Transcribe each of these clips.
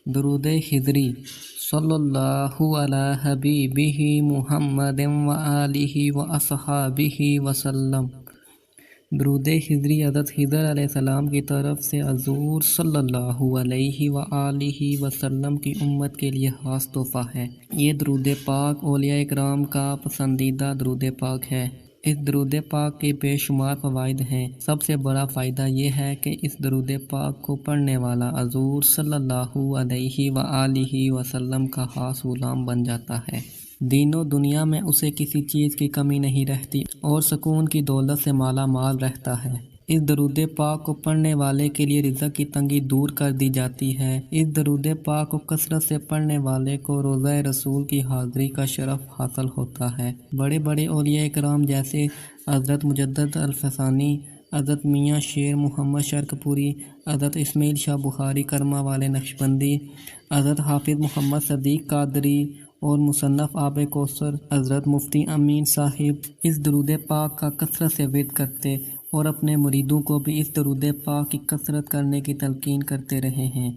درود خضری صلی اللہ علی حبیبہ محمد و آلہ و اصحابہ وسلم۔ درود خضری حضرت خضر علیہ السلام کی طرف سے حضور صلی اللہ علیہ وآلہ وسلم کی امت کے لیے خاص تحفہ ہے۔ یہ درود پاک اولیاء اکرام کا پسندیدہ درود پاک ہے۔ اس درود پاک کے بے شمار فوائد ہیں۔ سب سے بڑا فائدہ یہ ہے کہ اس درود پاک کو پڑھنے والا حضور صلی اللہ علیہ وآلہ وسلم کا خاص غلام بن جاتا ہے۔ دین و دنیا میں اسے کسی چیز کی کمی نہیں رہتی اور سکون کی دولت سے مالا مال رہتا ہے۔ اس درود پاک کو پڑھنے والے کے لیے رزق کی تنگی دور کر دی جاتی ہے۔ اس درود پاک کو کثرت سے پڑھنے والے کو روضہ رسول کی حاضری کا شرف حاصل ہوتا ہے۔ بڑے بڑے اولیاء کرام جیسے حضرت مجدد الفسانی، حضرت میاں شیر محمد شرک پوری، حضرت اسماعیل شاہ بخاری کرما والے نقشبندی، حضرت حافظ محمد صدیق قادری اور مصنف آب کوثر حضرت مفتی امین صاحب اس درود پاک کا کثرت سے ورد کرتے اور اپنے مریدوں کو بھی اس درود پاک کی کثرت کرنے کی تلقین کرتے رہے ہیں۔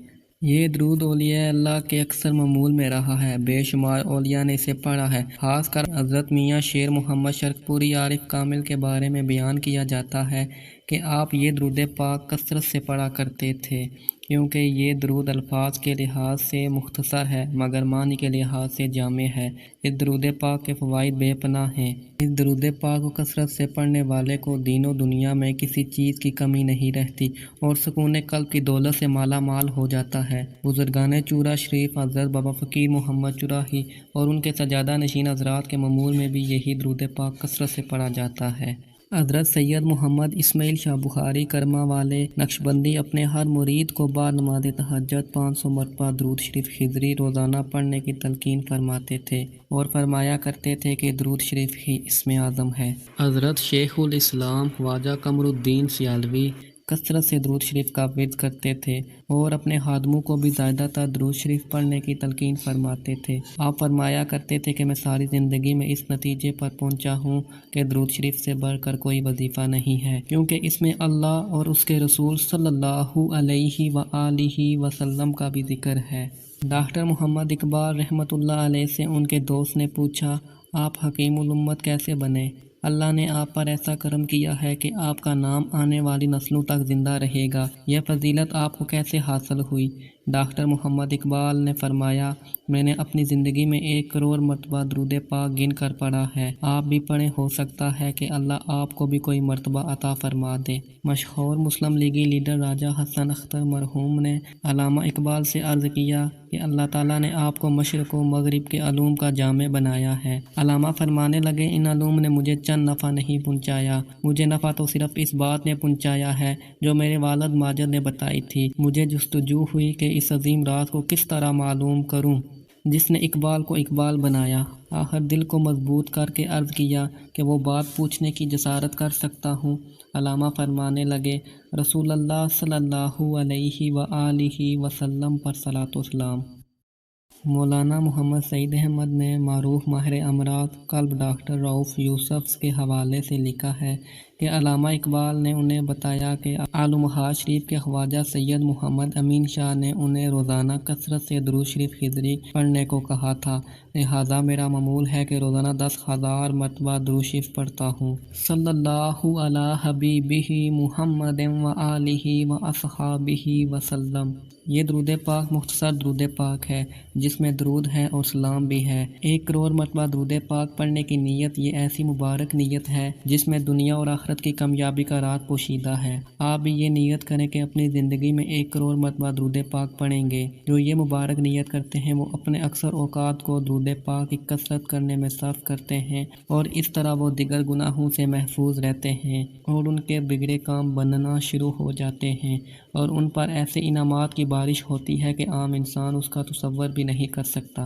یہ درود اولیاء اللہ کے اکثر معمول میں رہا ہے۔ بے شمار اولیاء نے اسے پڑھا ہے۔ خاص کر حضرت میاں شیر محمد شرک پوری عارف کامل کے بارے میں بیان کیا جاتا ہے کہ آپ یہ درود پاک کثرت سے پڑھا کرتے تھے، کیونکہ یہ درود الفاظ کے لحاظ سے مختصر ہے مگر معنی کے لحاظ سے جامع ہے۔ اس درود پاک کے فوائد بے پناہ ہیں۔ اس درود پاک کو کثرت سے پڑھنے والے کو دین و دنیا میں کسی چیز کی کمی نہیں رہتی اور سکون قلب کی دولت سے مالا مال ہو جاتا ہے۔ بزرگان چورا شریف حضرت بابا فقیر محمد چراہی اور ان کے سجادہ نشین حضرات کے معمول میں بھی یہی درود پاک کثرت سے پڑھا جاتا ہے۔ حضرت سید محمد اسماعیل شاہ بخاری کرما والے نقشبندی اپنے ہر مرید کو بعد نماز تہجد 500 مرتبہ درود شریف خضری روزانہ پڑھنے کی تلقین فرماتے تھے اور فرمایا کرتے تھے کہ درود شریف ہی اسم اعظم ہے۔ حضرت شیخ الاسلام خواجہ قمر الدین سیالوی کثرت سے درود شریف کا ورد کرتے تھے اور اپنے خادموں کو بھی زیادہ تر درود شریف پڑھنے کی تلقین فرماتے تھے۔ آپ فرمایا کرتے تھے کہ میں ساری زندگی میں اس نتیجے پر پہنچا ہوں کہ درود شریف سے بڑھ کر کوئی وظیفہ نہیں ہے، کیونکہ اس میں اللہ اور اس کے رسول صلی اللہ علیہ وآلہ وسلم کا بھی ذکر ہے۔ ڈاکٹر محمد اقبال رحمۃ اللہ علیہ سے ان کے دوست نے پوچھا، آپ حکیم الامت کیسے بنے؟ اللہ نے آپ پر ایسا کرم کیا ہے کہ آپ کا نام آنے والی نسلوں تک زندہ رہے گا، یہ فضیلت آپ کو کیسے حاصل ہوئی؟ ڈاکٹر محمد اقبال نے فرمایا، میں نے اپنی زندگی میں 1 کروڑ مرتبہ درود پاک گن کر پڑھا ہے۔ آپ بھی پڑھیں، ہو سکتا ہے کہ اللہ آپ کو بھی کوئی مرتبہ عطا فرما دے۔ مشہور مسلم لیگی لیڈر راجہ حسن اختر مرحوم نے علامہ اقبال سے عرض کیا کہ اللہ تعالیٰ نے آپ کو مشرق و مغرب کے علوم کا جامع بنایا ہے۔ علامہ فرمانے لگے، ان علوم نے مجھے چند نفع نہیں پہنچایا، مجھے نفع تو صرف اس بات نے پہنچایا ہے جو میرے والد ماجد نے بتائی تھی۔ مجھے جستجو ہوئی کہ اس عظیم راز کو کس طرح معلوم کروں جس نے اقبال کو اقبال بنایا۔ آخر دل کو مضبوط کر کے عرض کیا کہ وہ بات پوچھنے کی جسارت کر سکتا ہوں۔ علامہ فرمانے لگے، رسول اللہ صلی اللہ علیہ وآلہ وسلم پر صلاۃ و سلام۔ مولانا محمد سعید احمد نے معروف ماہر امراض قلب ڈاکٹر رؤف یوسف کے حوالے سے لکھا ہے کہ علامہ اقبال نے انہیں بتایا کہ آل شریف کے خواجہ سید محمد امین شاہ نے انہیں روزانہ کثرت سے درود شریف خضری پڑھنے کو کہا تھا، لہٰذا میرا معمول ہے کہ روزانہ 10,000 مرتبہ درود شریف پڑھتا ہوں۔ صلی اللہ علی حبیبہ محمد و آلہ و اصحابہ وسلم۔ یہ درود پاک مختصر درود پاک ہے جس میں درود ہے اور سلام بھی ہے۔ 1 کروڑ مرتبہ درود پاک پڑھنے کی نیت یہ ایسی مبارک نیت ہے جس میں دنیا اور آخرت کی کامیابی کا راز پوشیدہ ہے۔ آپ بھی یہ نیت کریں کہ اپنی زندگی میں 1 کروڑ مرتبہ درود پاک پڑھیں گے۔ جو یہ مبارک نیت کرتے ہیں وہ اپنے اکثر اوقات کو درود پاک کی کثرت کرنے میں صرف کرتے ہیں اور اس طرح وہ دیگر گناہوں سے محفوظ رہتے ہیں اور ان کے بگڑے کام بننا شروع ہو جاتے ہیں اور ان پر ایسے انعامات کی بارش ہوتی ہے کہ عام انسان اس کا تصور بھی نہیں کر سکتا۔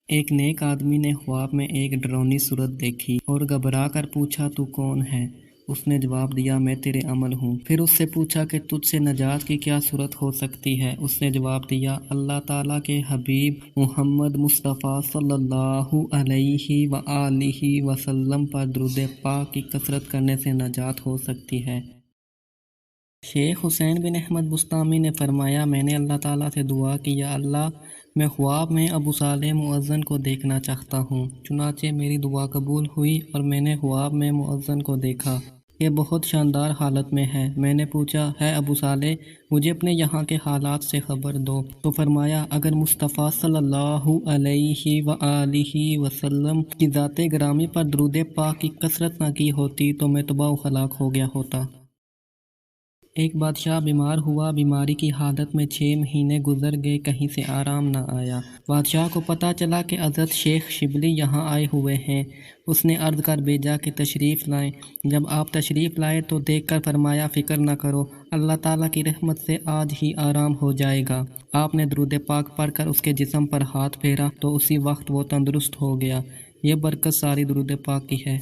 ایک نیک آدمی نے خواب میں ایک ڈرونی صورت دیکھی اور گھبرا کر پوچھا، تو کون ہے؟ اس نے جواب دیا، میں تیرے عمل ہوں۔ پھر اس سے پوچھا کہ تجھ سے نجات کی کیا صورت ہو سکتی ہے؟ اس نے جواب دیا، اللہ تعالیٰ کے حبیب محمد مصطفیٰ صلی اللہ علیہ وآلہ وسلم پر درود پاک کی کثرت کرنے سے نجات ہو سکتی ہے۔ شیخ حسین بن احمد بستامی نے فرمایا میں نے اللہ تعالیٰ سے دعا کی یا اللہ میں خواب میں ابو صالح مؤذن کو دیکھنا چاہتا ہوں۔ چنانچہ میری دعا قبول ہوئی اور میں نے خواب میں مؤذن کو دیکھا۔ یہ بہت شاندار حالت میں ہے۔ میں نے پوچھا ہے ابو صالح مجھے اپنے یہاں کے حالات سے خبر دو، تو فرمایا اگر مصطفیٰ صلی اللہ علیہ وآلہ وسلم کی ذات گرامی پر درود پاک کی کثرت نہ کی ہوتی تو میں تباہ و ہلاک ہو گیا ہوتا۔ ایک بادشاہ بیمار ہوا، بیماری کی حالت میں 6 مہینے گزر گئے، کہیں سے آرام نہ آیا۔ بادشاہ کو پتہ چلا کہ حضرت شیخ شبلی یہاں آئے ہوئے ہیں۔ اس نے عرض کر بھیجا کہ تشریف لائیں۔ جب آپ تشریف لائے تو دیکھ کر فرمایا فکر نہ کرو، اللہ تعالیٰ کی رحمت سے آج ہی آرام ہو جائے گا۔ آپ نے درود پاک پڑھ کر اس کے جسم پر ہاتھ پھیرا تو اسی وقت وہ تندرست ہو گیا۔ یہ برکت ساری درود پاک کی ہے۔